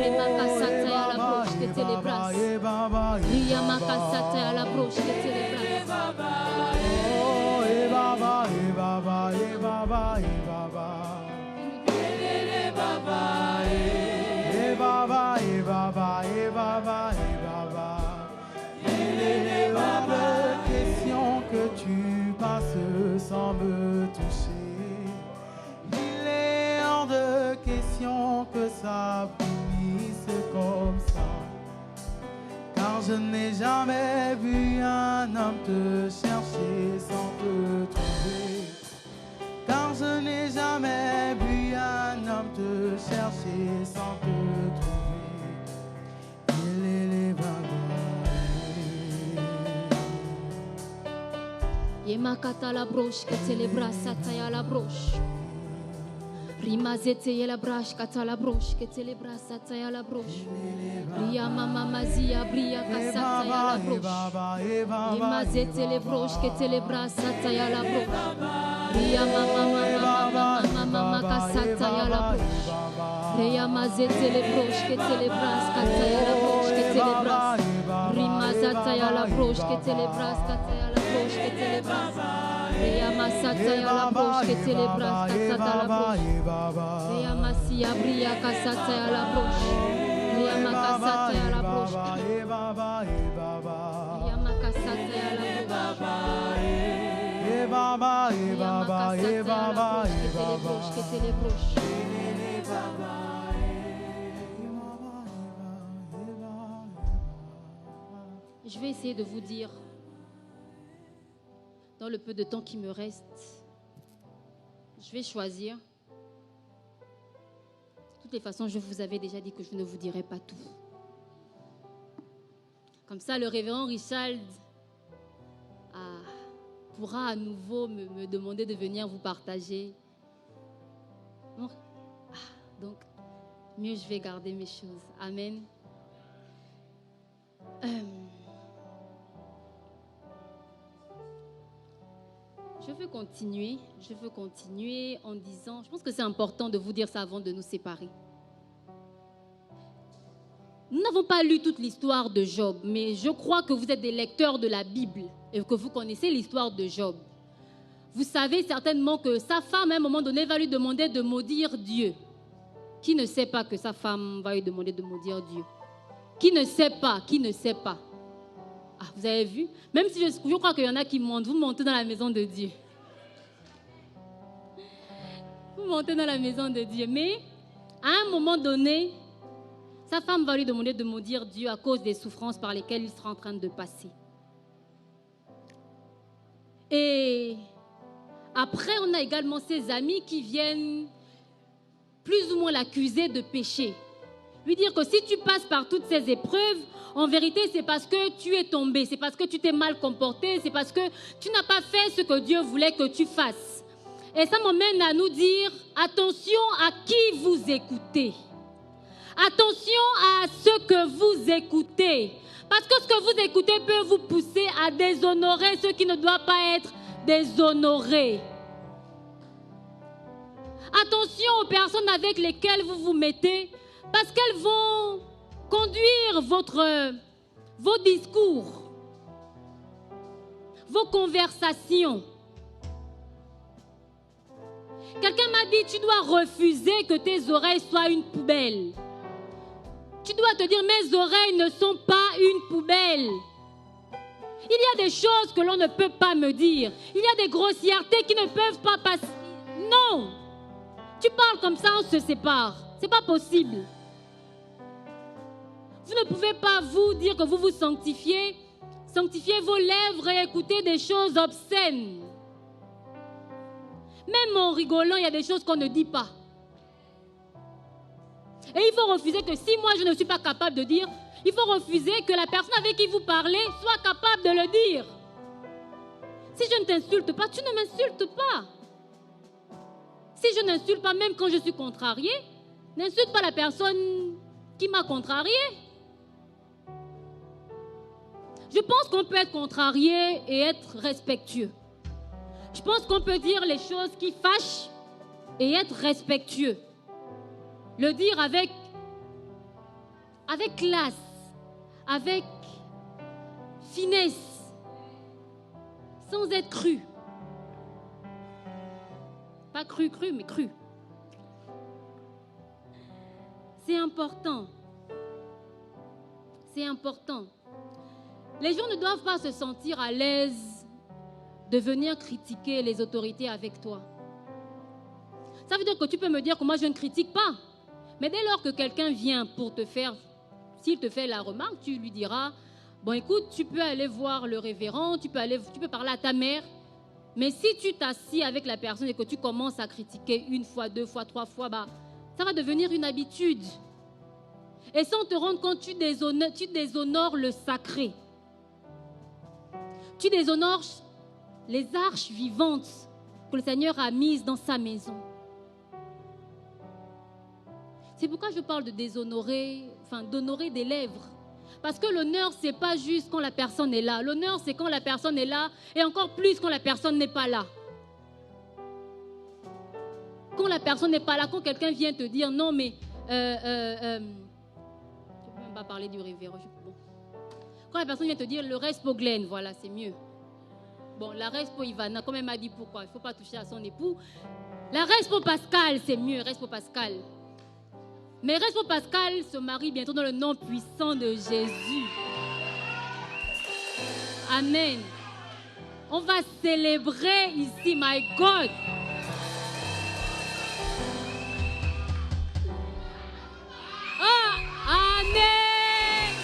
Remakasataya la broche que t'es les bras. Riyamakasataya la broche que t'es les bras. Question que tu passes sans me toucher. Il est hors de question que ça finisse comme ça. Car je n'ai jamais vu un homme te chercher sans te trouver. Car je n'ai jamais vu un homme te chercher sans te trouver. Il est les Yemakata la broche que t'es les bras, sataya la broche. Rimazete ye la broche, kata la broche que t'es les bras, sataya la broche. Ria mama mazia bria kasataya la broche. Yemazete les broches que t'es les bras, sataya la broche. Ria mama kasataya la broche. Ria mazete les broches que t'es les bras, kataya la broche que t'es les bras. Rimazataya la broche que t'es les bras, kataya la broche que t'es les bras. Ria masataya la broche que t'es les bras, kataya la broche. Ria masia bria kasataya la broche. Ria makasataya la broche. Ria makasataya la broche. Ria makasataya la broche que t'es les broches. Je vais essayer de vous dire, dans le peu de temps qui me reste, je vais choisir. De toutes les façons, je vous avais déjà dit que je ne vous dirai pas tout. Comme ça, le révérend Richard pourra à nouveau me demander de venir vous partager. Donc, mieux je vais garder mes choses. Amen. Je veux continuer en disant, je pense que c'est important de vous dire ça avant de nous séparer. Nous n'avons pas lu toute l'histoire de Job, mais je crois que vous êtes des lecteurs de la Bible et que vous connaissez l'histoire de Job. Vous savez certainement que sa femme, à un moment donné, va lui demander de maudire Dieu. Qui ne sait pas que sa femme va lui demander de maudire Dieu? Qui ne sait pas? Ah, vous avez vu? Même si je crois qu'il y en a qui montent, vous montez dans la maison de Dieu. Vous montez dans la maison de Dieu. Mais à un moment donné, sa femme va lui demander de maudire Dieu à cause des souffrances par lesquelles il sera en train de passer. Et après, on a également ses amis qui viennent plus ou moins l'accuser de péché. Lui dire que si tu passes par toutes ces épreuves, en vérité, c'est parce que tu es tombé, c'est parce que tu t'es mal comporté, c'est parce que tu n'as pas fait ce que Dieu voulait que tu fasses. Et ça m'amène à nous dire, attention à qui vous écoutez. Attention à ce que vous écoutez. Parce que ce que vous écoutez peut vous pousser à déshonorer ceux qui ne doivent pas être déshonorés. Attention aux personnes avec lesquelles vous vous mettez, parce qu'elles vont conduire vos discours, vos conversations. Quelqu'un m'a dit, tu dois refuser que tes oreilles soient une poubelle. Tu dois te dire, mes oreilles ne sont pas une poubelle. Il y a des choses que l'on ne peut pas me dire. Il y a des grossièretés qui ne peuvent pas passer. Non. Tu parles comme ça, on se sépare. C'est pas possible. Vous ne pouvez pas vous dire que vous vous sanctifiez. Sanctifiez vos lèvres et écoutez des choses obscènes. Même en rigolant, il y a des choses qu'on ne dit pas. Et il faut refuser que si moi je ne suis pas capable de dire, il faut refuser que la personne avec qui vous parlez soit capable de le dire. Si je ne t'insulte pas, tu ne m'insultes pas. Si je n'insulte pas, même quand je suis contrariée, n'insulte pas la personne qui m'a contrariée. Je pense qu'on peut être contrarié et être respectueux. Je pense qu'on peut dire les choses qui fâchent et être respectueux. Le dire avec classe, avec finesse, sans être cru. Pas cru, mais cru. C'est important. C'est important. Les gens ne doivent pas se sentir à l'aise de venir critiquer les autorités avec toi. Ça veut dire que tu peux me dire que moi je ne critique pas. Mais dès lors que quelqu'un vient pour te faire, s'il te fait la remarque, tu lui diras, bon écoute, tu peux aller voir le révérend, tu peux parler à ta mère. Mais si tu t'assis avec la personne et que tu commences à critiquer une fois, deux fois, trois fois, ça va devenir une habitude. Et sans te rendre compte, tu déshonores le sacré. Tu déshonores les arches vivantes que le Seigneur a mises dans sa maison. C'est pourquoi je parle de déshonorer, d'honorer des lèvres. Parce que l'honneur, ce n'est pas juste quand la personne est là. L'honneur, c'est quand la personne est là et encore plus quand la personne n'est pas là. Quand la personne n'est pas là, quand quelqu'un vient te dire non, mais je ne peux même pas parler du révérend. Bon. Quand la personne vient te dire le reste pour Glenn, voilà, c'est mieux. Bon, la reste pour Ivana, comme elle m'a dit pourquoi, il ne faut pas toucher à son époux. La reste pour Pascal, c'est mieux, reste pour Pascal. Mais reste pour Pascal se marie bientôt dans le nom puissant de Jésus. Amen. On va célébrer ici, my God. Amen.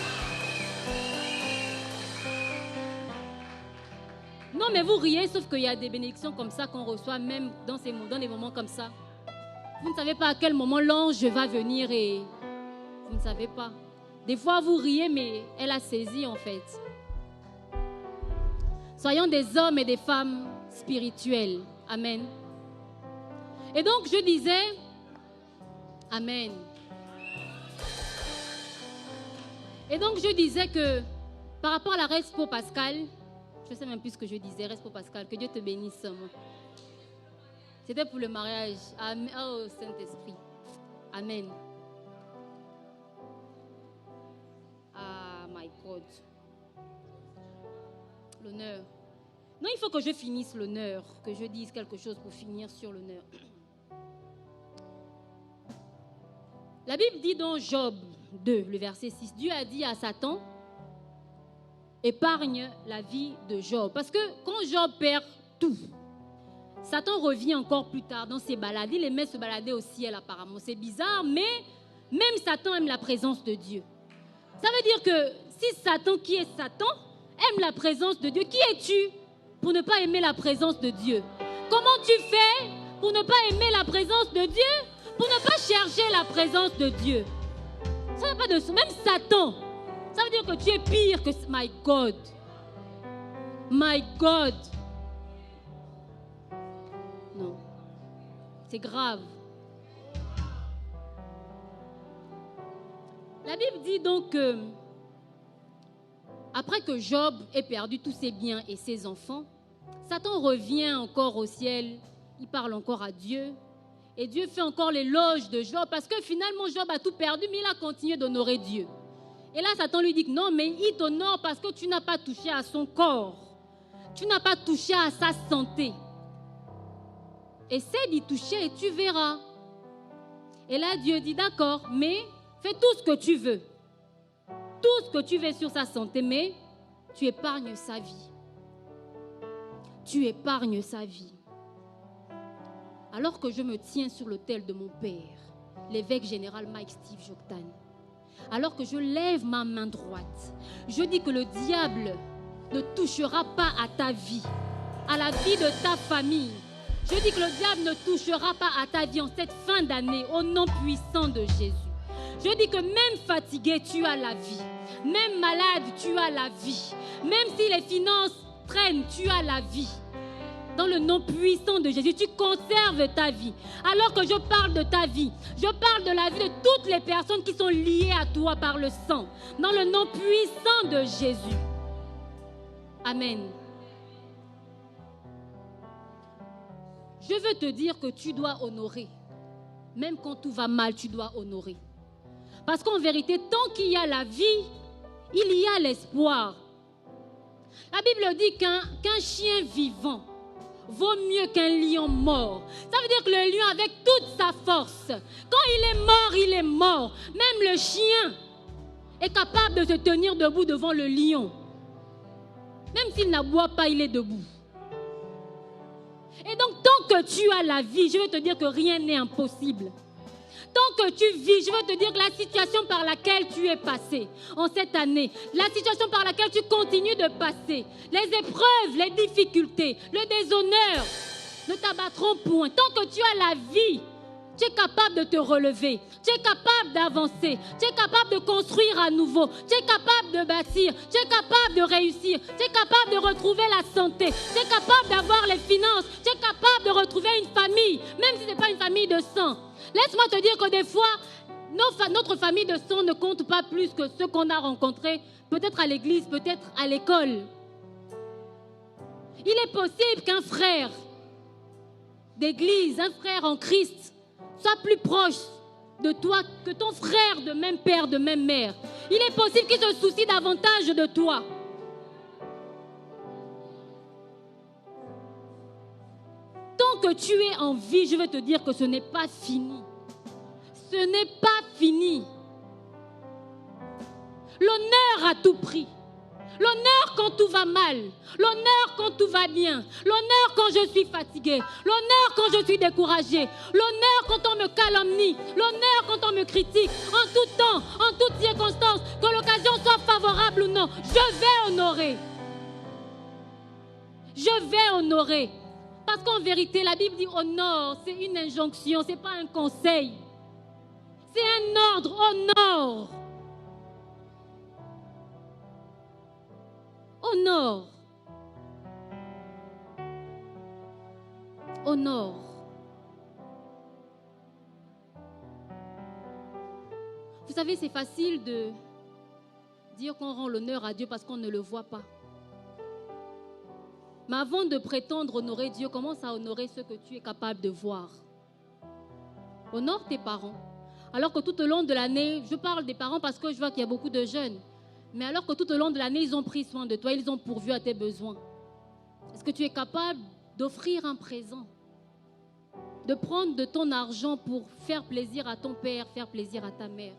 Non, mais vous riez, sauf qu'il y a des bénédictions comme ça qu'on reçoit même dans des moments comme ça. Vous ne savez pas à quel moment l'ange va venir et vous ne savez pas. Des fois, vous riez, mais elle a saisi en fait. Soyons des hommes et des femmes spirituels. Amen. Et donc, je disais, Amen. Et donc, je disais que par rapport à la reste pour Pascal, je ne sais même plus ce que je disais, reste pour Pascal, que Dieu te bénisse. C'était pour le mariage. Amen. Oh, Saint-Esprit. Amen. Ah, my God. L'honneur. Non, il faut que je finisse l'honneur, que je dise quelque chose pour finir sur l'honneur. La Bible dit dans Job 2, le verset 6, Dieu a dit à Satan, épargne la vie de Job. Parce que quand Job perd tout, Satan revient encore plus tard dans ses balades. Il aimait se balader au ciel apparemment. C'est bizarre, mais même Satan aime la présence de Dieu. Ça veut dire que si Satan, qui est Satan, aime la présence de Dieu, qui es-tu pour ne pas aimer la présence de Dieu? Comment tu fais pour ne pas aimer la présence de Dieu? Pour ne pas chercher la présence de Dieu. Ça n'a pas de sens. Même Satan, ça veut dire que tu es pire que... My God. My God. Non. C'est grave. La Bible dit donc que après que Job ait perdu tous ses biens et ses enfants, Satan revient encore au ciel, il parle encore à Dieu, et Dieu fait encore l'éloge de Job, parce que finalement Job a tout perdu, mais il a continué d'honorer Dieu. Et là, Satan lui dit que non, mais il t'honore parce que tu n'as pas touché à son corps, tu n'as pas touché à sa santé. Essaie d'y toucher et tu verras. Et là, Dieu dit d'accord, mais fais tout ce que tu veux. Tout ce que tu veux sur sa santé, mais tu épargnes sa vie. Tu épargnes sa vie. Alors que je me tiens sur l'autel de mon père, l'évêque général Mike Steve Joktan, alors que je lève ma main droite, je dis que le diable ne touchera pas à ta vie, à la vie de ta famille. Je dis que le diable ne touchera pas à ta vie en cette fin d'année, au nom puissant de Jésus. Je dis que même fatigué, tu as la vie. Même malade, tu as la vie. Même si les finances traînent, tu as la vie. Dans le nom puissant de Jésus, tu conserves ta vie. Alors que je parle de ta vie, je parle de la vie de toutes les personnes qui sont liées à toi par le sang. Dans le nom puissant de Jésus. Amen. Je veux te dire que tu dois honorer. Même quand tout va mal, tu dois honorer. Parce qu'en vérité, tant qu'il y a la vie, il y a l'espoir. La Bible dit qu'un chien vivant vaut mieux qu'un lion mort. Ça veut dire que le lion, avec toute sa force, quand il est mort. Même le chien est capable de se tenir debout devant le lion. Même s'il n'aboie pas, il est debout. Et donc, tant que tu as la vie, je veux te dire que rien n'est impossible. Tant que tu vis, je veux te dire que la situation par laquelle tu es passé en cette année, la situation par laquelle tu continues de passer, les épreuves, les difficultés, le déshonneur ne t'abattront point. Tant que tu as la vie, tu es capable de te relever, tu es capable d'avancer, tu es capable de construire à nouveau, tu es capable de bâtir, tu es capable de réussir, tu es capable de retrouver la santé, tu es capable d'avoir les finances, tu es capable de retrouver une famille, même si ce n'est pas une famille de sang. Laisse-moi te dire que des fois, notre famille de sang ne compte pas plus que ceux qu'on a rencontrés, peut-être à l'église, peut-être à l'école. Il est possible qu'un frère d'église, un frère en Christ, soit plus proche de toi que ton frère de même père, de même mère. Il est possible qu'il se soucie davantage de toi. Tant que tu es en vie, je vais te dire que ce n'est pas fini. Ce n'est pas fini. L'honneur à tout prix. L'honneur quand tout va mal. L'honneur quand tout va bien. L'honneur quand je suis fatiguée. L'honneur quand je suis découragée. L'honneur quand on me calomnie. L'honneur quand on me critique. En tout temps, en toutes circonstances, que l'occasion soit favorable ou non, je vais honorer. Je vais honorer. Parce qu'en vérité, la Bible dit honore, c'est une injonction, ce n'est pas un conseil. C'est un ordre, honore. Honore. Honore. Vous savez, c'est facile de dire qu'on rend l'honneur à Dieu parce qu'on ne le voit pas. Mais avant de prétendre honorer Dieu, commence à honorer ce que tu es capable de voir. Honore tes parents. Alors que tout au long de l'année, je parle des parents parce que je vois qu'il y a beaucoup de jeunes. Mais alors que tout au long de l'année, ils ont pris soin de toi, ils ont pourvu à tes besoins. Est-ce que tu es capable d'offrir un présent? De prendre de ton argent pour faire plaisir à ton père, faire plaisir à ta mère?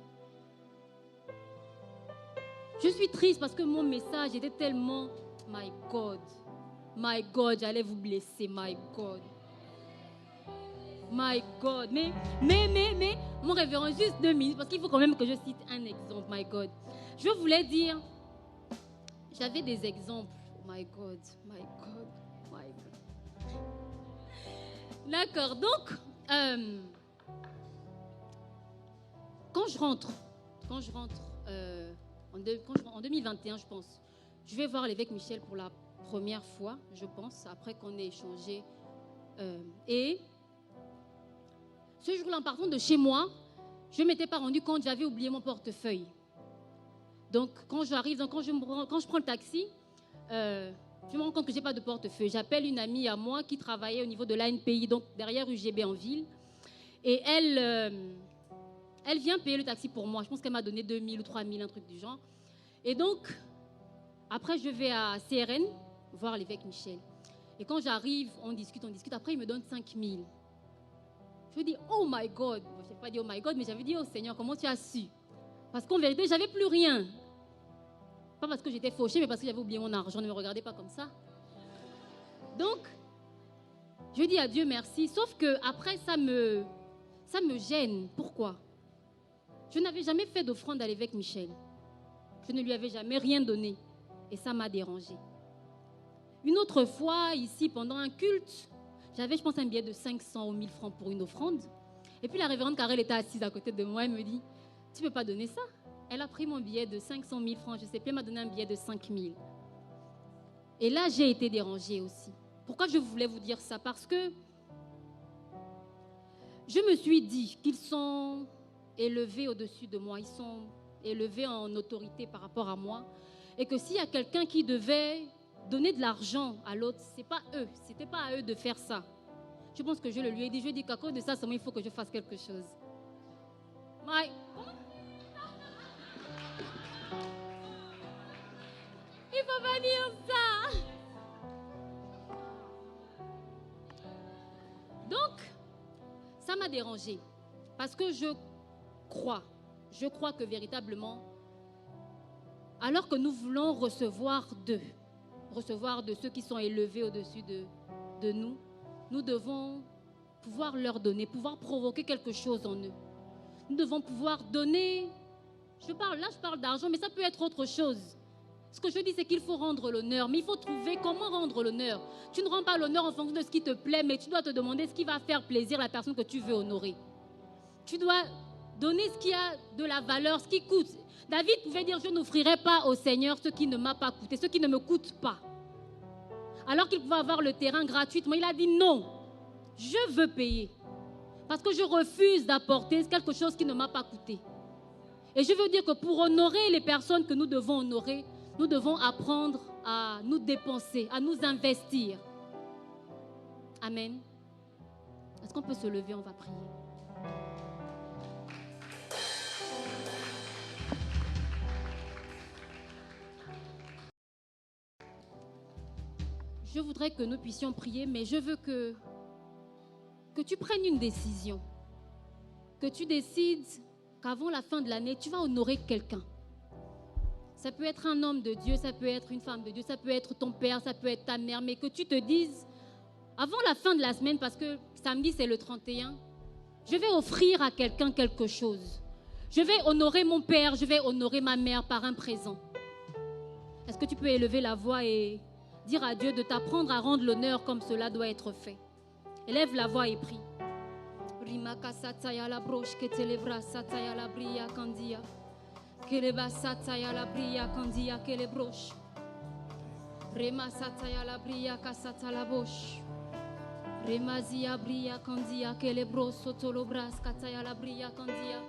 Je suis triste parce que mon message était tellement... My God, j'allais vous blesser, my God. My God. Mais, mon révérend, juste 2 minutes, parce qu'il faut quand même que je cite un exemple, my God. Je voulais dire, j'avais des exemples, my God, D'accord, donc, quand je rentre en 2021, je pense, je vais voir l'évêque Michel pour la première fois, je pense, après qu'on ait échangé. Et ce jour-là, en partant de chez moi, je ne m'étais pas rendu compte, j'avais oublié mon portefeuille. Donc, quand je prends le taxi, je me rends compte que je n'ai pas de portefeuille. J'appelle une amie à moi qui travaillait au niveau de l'ANPI, donc derrière UGB en ville. Et elle vient payer le taxi pour moi. Je pense qu'elle m'a donné 2000 ou 3000, un truc du genre. Et donc, après, je vais à CRN voir l'évêque Michel. Et quand j'arrive, on discute. Après, il me donne 5000. Je dis, oh my God. Je n'ai pas dit oh my God, mais j'avais dit, oh Seigneur, comment tu as su? Parce qu'en vérité, je n'avais plus rien. Pas parce que j'étais fauchée, mais parce que j'avais oublié mon argent. Ne me regardez pas comme ça. Donc, je dis à Dieu merci. Sauf que après, ça me gêne. Pourquoi? Je n'avais jamais fait d'offrande à l'évêque Michel. Je ne lui avais jamais rien donné. Et ça m'a dérangée. Une autre fois, ici, pendant un culte, j'avais, je pense, un billet de 500 ou 1000 francs pour une offrande. Et puis la révérende Carrel était assise à côté de moi. Elle me dit, tu ne peux pas donner ça? Elle a pris mon billet de 500 000 francs, je ne sais plus, elle m'a donné un billet de 5 000. Et là, j'ai été dérangée aussi. Pourquoi je voulais vous dire ça? Parce que je me suis dit qu'ils sont élevés au-dessus de moi, ils sont élevés en autorité par rapport à moi, et que s'il y a quelqu'un qui devait donner de l'argent à l'autre, ce n'est pas eux, c'était pas à eux de faire ça. Je pense que je le lui ai dit, je lui ai dit qu'à cause de ça, seulement il faut que je fasse quelque chose. Il faut pas dire ça. Donc, ça m'a dérangée. Parce que je crois que véritablement, alors que nous voulons recevoir de ceux qui sont élevés au-dessus de nous, nous devons pouvoir leur donner, pouvoir provoquer quelque chose en eux. Nous devons pouvoir donner, je parle d'argent, mais ça peut être autre chose. Ce que je dis, c'est qu'il faut rendre l'honneur, mais il faut trouver comment rendre l'honneur. Tu ne rends pas l'honneur en fonction de ce qui te plaît, mais tu dois te demander ce qui va faire plaisir à la personne que tu veux honorer. Tu dois donner ce qui a de la valeur, ce qui coûte. David pouvait dire, je n'offrirai pas au Seigneur ce qui ne m'a pas coûté, ce qui ne me coûte pas. Alors qu'il pouvait avoir le terrain gratuitement, il a dit non, je veux payer. Parce que je refuse d'apporter quelque chose qui ne m'a pas coûté. Et je veux dire que pour honorer les personnes que nous devons honorer, nous devons apprendre à nous dépenser, à nous investir. Amen. Est-ce qu'on peut se lever? On va prier. Je voudrais que nous puissions prier, mais je veux que tu prennes une décision. Que tu décides qu'avant la fin de l'année, tu vas honorer quelqu'un. Ça peut être un homme de Dieu, ça peut être une femme de Dieu, ça peut être ton père, ça peut être ta mère, mais que tu te dises, avant la fin de la semaine, parce que samedi c'est le 31, je vais offrir à quelqu'un quelque chose. Je vais honorer mon père, je vais honorer ma mère par un présent. Est-ce que tu peux élever la voix et dire à Dieu de t'apprendre à rendre l'honneur comme cela doit être fait? Élève la voix et prie. Rimaka sataya la broche que telebra sataya la bria kandia. Keleba sataya la bria kandia kele broche. Rema sataya la bria kasata la boche. Remazia bria kandia kele bros sotolo bras kataya la bria kandia.